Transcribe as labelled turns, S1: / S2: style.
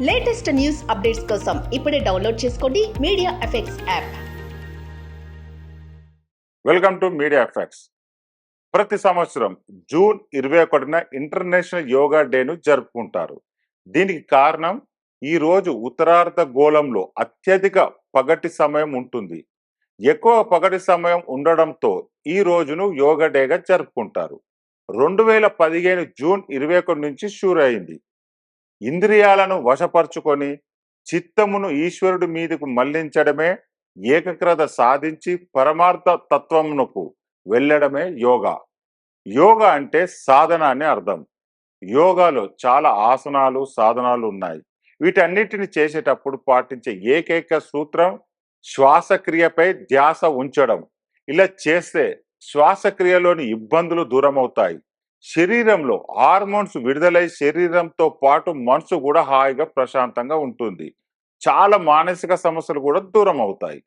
S1: Latest news updates కోసం ఇప్పుడే download చేసుకోండి media effects app.
S2: Welcome to media effects. ప్రతి సంవత్సరం జూన్ 21న ఇంటర్నేషనల్ యోగా డేను జరుపుకుంటారు. దీనికి కారణం ఈ రోజు ఉత్తరార్ధ గోళంలో అత్యధిక పగటి సమయం ఉంటుంది. ఎక్కువ పగటి సమయం ఉండడంతో ఈ రోజును యోగా డేగా జరుపుకుంటారు. 2015 జూన్ 21 నుంచి షూర్ అయింది. ఇంద్రియాలను వశపరుచుకొని చిత్తమును ఈశ్వరుడి మీదకు మళ్లించడమే, ఏకాగ్రత సాధించి పరమార్థ తత్వమునకు వెళ్ళడమే యోగా. యోగా అంటే సాధన అని అర్థం. యోగాలో చాలా ఆసనాలు, సాధనాలు ఉన్నాయి. వీటన్నిటిని చేసేటప్పుడు పాటించే ఏకైక సూత్రం శ్వాసక్రియపై ధ్యాస ఉంచడం. ఇలా చేస్తే శ్వాసక్రియలోని ఇబ్బందులు దూరమవుతాయి. శరీరంలో హార్మోన్స్ విడుదలై శరీరంతో పాటు మనసు కూడా హాయిగా ప్రశాంతంగా ఉంటుంది. చాలా మానసిక సమస్యలు కూడా దూరం అవుతాయి.